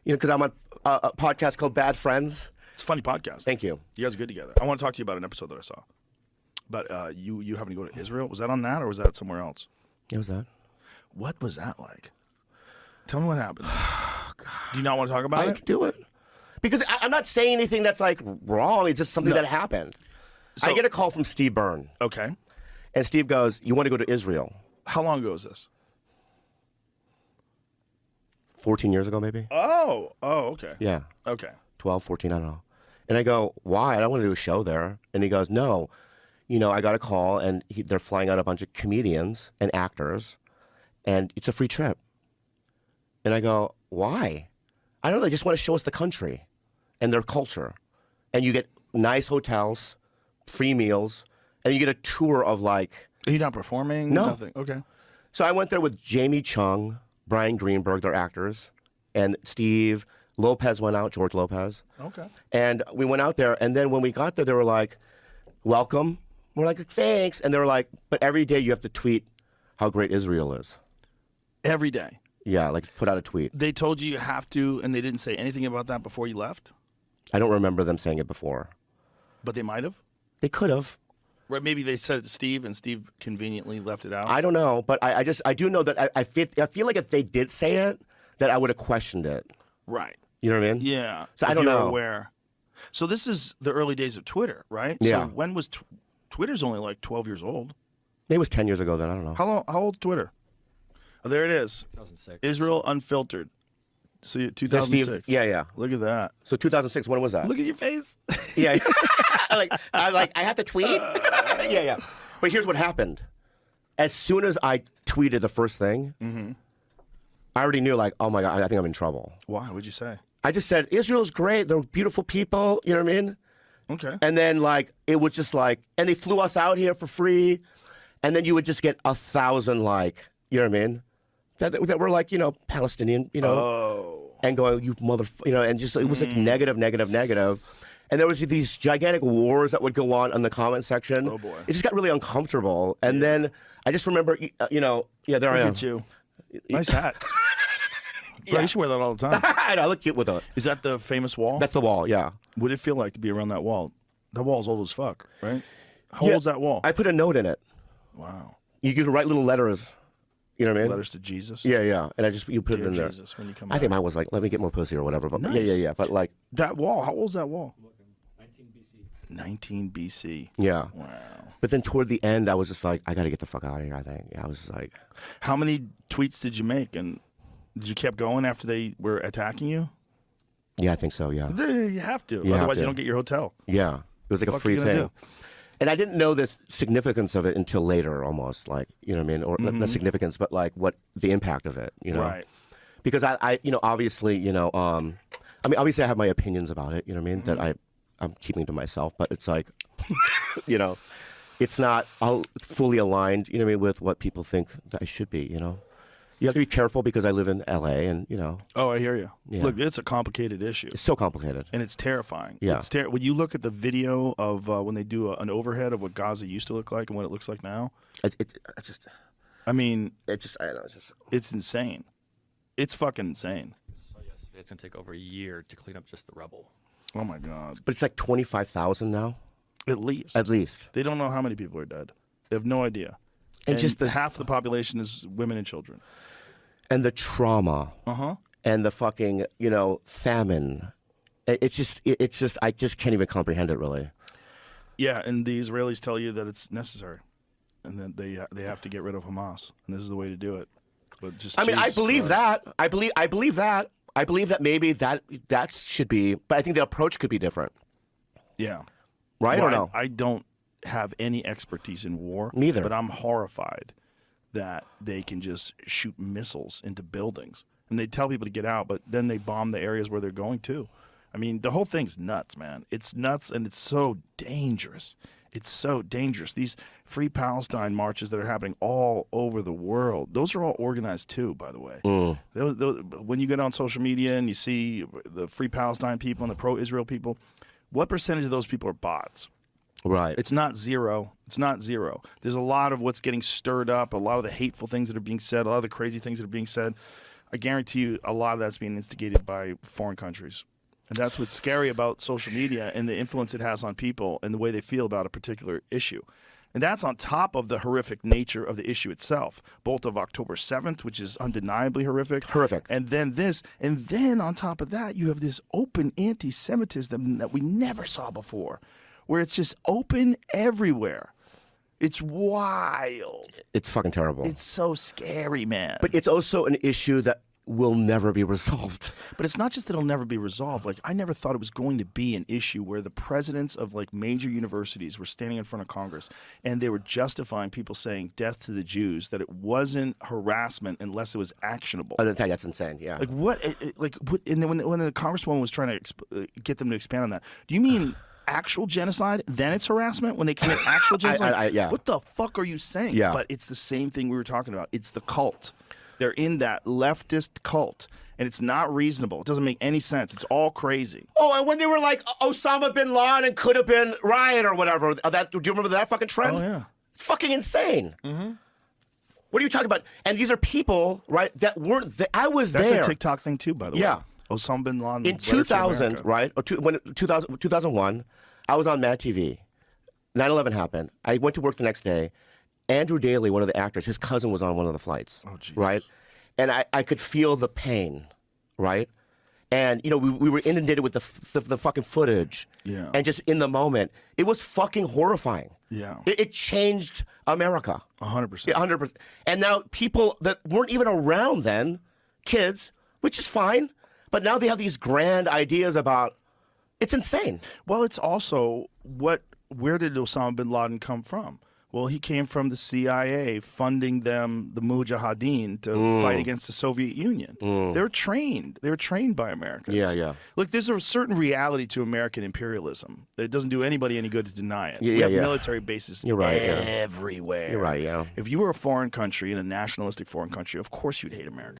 because I'm on a podcast called Bad Friends. It's a funny podcast. Thank you. You guys are good together. I want to talk to you about an episode that I saw. But you having to go to Israel, was that on that or was that somewhere else? What was that? What was that like? Tell me what happened. Do you not want to talk about I it? can do it. Because I'm not saying anything that's like wrong. It's just something that happened. So, I get a call from Steve Byrne. Okay. And Steve goes, you want to go to Israel? How long ago was this? 14 years ago, maybe? Oh, okay. Yeah. Okay. 12, 14, I don't know. And I go, why? I don't want to do a show there. And he goes, no. I got a call, and they're flying out a bunch of comedians and actors, and it's a free trip. And I go, why? I don't know. They just want to show us the country and their culture. And you get nice hotels, free meals, and you get a tour of like... Are you not performing? No. Nothing. Okay. So I went there with Jamie Chung, Brian Greenberg, they're actors, and Steve Lopez went out, George Lopez. Okay. And we went out there, and then when we got there, they were like, welcome. We're like, thanks. And they were like, but every day you have to tweet how great Israel is. Every day? Yeah, like put out a tweet. They told you have to, and they didn't say anything about that before you left? I don't remember them saying it before. But they might have? They could have. Right, maybe they said it to Steve, and Steve conveniently left it out? I don't know, but I do know that I feel like if they did say it, that I would have questioned it. Right. You know what I mean? Yeah. So I don't know. Aware. So this is the early days of Twitter, right? Yeah. So when was Twitter's only like 12 years old? Maybe it was 10 years ago then, I don't know. How old's Twitter? Oh, there it is. 2006. Israel Unfiltered. So 2006. Yeah. Look at that. So 2006, when was that? Look at your face. Yeah. I have to tweet? Yeah. But here's what happened. As soon as I tweeted the first thing, I already knew, like, oh my God, I think I'm in trouble. Why? What'd you say? I just said, Israel's great. They're beautiful people. You know what I mean? Okay. And then, like, it was just like, and they flew us out here for free. And then you would just get 1,000, like, you know what I mean? That were like, Palestinian, and going, you and just, it was like negative. And there was these gigantic wars that would go on in the comment section. Oh, boy. It just got really uncomfortable. And then I just remember, there I am. Look at you. Nice hat. Bro, you should wear that all the time. I look cute with it. Is that the famous wall? That's the wall, yeah. What did it feel like to be around that wall? That wall's old as fuck, right? How old's that wall? I put a note in it. Wow. You could write little letters. You know what I mean? Letters to Jesus? Yeah. And you put Dear it in there. Jesus, when you come I think back. mine was like, let me get more pussy or whatever. But Nice. Yeah. But like, That wall, how old's that wall? 19 BC. 19 BC. yeah. Wow. But then toward the end, I was just like, I got to get the fuck out of here, I think. Yeah, I was just like. How many tweets did you make? And did you keep going after they were attacking you? Yeah, I think so, yeah. You have to. You have Otherwise, to. you don't get your hotel. Yeah. It was like a What free you gonna thing. do? And I didn't know the significance of it until later, almost. Like, you know what I mean? Or not significance, but like what the impact of it, Right. Because I obviously, obviously I have my opinions about it, you know what I mean? That I'm keeping to myself, but it's like, it's not fully aligned, you know what I mean, with what people think that I should be, You have to be careful because I live in LA and, Oh, I hear you. Yeah. Look, it's a complicated issue. it's so complicated. And it's terrifying. Yeah. When you look at the video of when they do an overhead of what Gaza used to look like and what it looks like now, It's just, I mean, I don't know, it's just. it's insane. It's fucking insane. So yesterday, it's gonna take over a year to clean up just the rubble. Oh my God. But it's like 25,000 now, At least. at least. They don't know how many people are dead. They have no idea. And just half the population is women and children. And the trauma. Uh-huh. And the fucking, famine. It's just, I just can't even comprehend it, really. Yeah, and the Israelis tell you that it's necessary, and that they have to get rid of Hamas, and this is the way to do it. But just I mean, I Jesus believe Christ. that. I believe that. I believe that maybe that should be, but I think the approach could be different. Yeah. Right? Well, Or no? I don't have any expertise in war. Neither. But I'm horrified that they can just shoot missiles into buildings. And they tell people to get out, but then they bomb the areas where they're going to. I mean, the whole thing's nuts, man. It's nuts, and it's so dangerous. It's so dangerous. These Free Palestine marches that are happening all over the world, those are all organized too, by the way. When you get on social media and you see the Free Palestine people and the pro-Israel people, what percentage of those people are bots? Right. It's not zero. It's not zero. There's a lot of what's getting stirred up, a lot of the hateful things that are being said, a lot of the crazy things that are being said. I guarantee you a lot of that's being instigated by foreign countries. And that's what's scary about social media and the influence it has on people and the way they feel about a particular issue. And that's on top of the horrific nature of the issue itself, both of October 7th, which is undeniably horrific. Horrific. And then this. And then on top of that, you have this open anti-Semitism that we never saw before, where it's just open everywhere. It's wild. It's fucking terrible. It's so scary, man. But it's also an issue that will never be resolved. But it's not just that it'll never be resolved. Like, I never thought it was going to be an issue where the presidents of like major universities were standing in front of Congress and they were justifying people saying death to the Jews, that it wasn't harassment unless it was actionable. That's insane. Yeah. Like what? And then when the congresswoman was trying to get them to expand on that, do you mean actual genocide? Then it's harassment when they commit actual genocide. Yeah. What the fuck are you saying? Yeah. But it's the same thing we were talking about. It's the cult. They're in that leftist cult, and it's not reasonable. It doesn't make any sense. It's all crazy. Oh, and when they were like, Osama bin Laden could have been Ryan or whatever, do you remember that fucking trend? Oh, yeah. It's fucking insane. Mm-hmm. What are you talking about? And these are people, right, that weren't I was That's there. a TikTok thing, too, by the Yeah. way. Osama bin Laden. In 2000, right, or 2001, I was on Mad TV. 9/11 happened. I went to work the next day. Andrew Daly, one of the actors, his cousin was on one of the flights. Oh, Jesus. Right? And I could feel the pain, right? And, you know, we were inundated with the fucking footage. Yeah. And just in the moment, it was fucking horrifying. Yeah. It changed America. 100%. Yeah, 100%. And now people that weren't even around then, kids, which is fine, but now they have these grand ideas about, it's insane. Well, it's also where did Osama bin Laden come from? Well, he came from the CIA funding them, the Mujahideen, to fight against the Soviet Union. They were trained. They were trained by Americans. Yeah. Look, there's a certain reality to American imperialism. It doesn't do anybody any good to deny it. Yeah, we have yeah. military bases You're right, yeah. everywhere. You're right, yeah. If you were a foreign country, in a nationalistic foreign country, of course you'd hate America.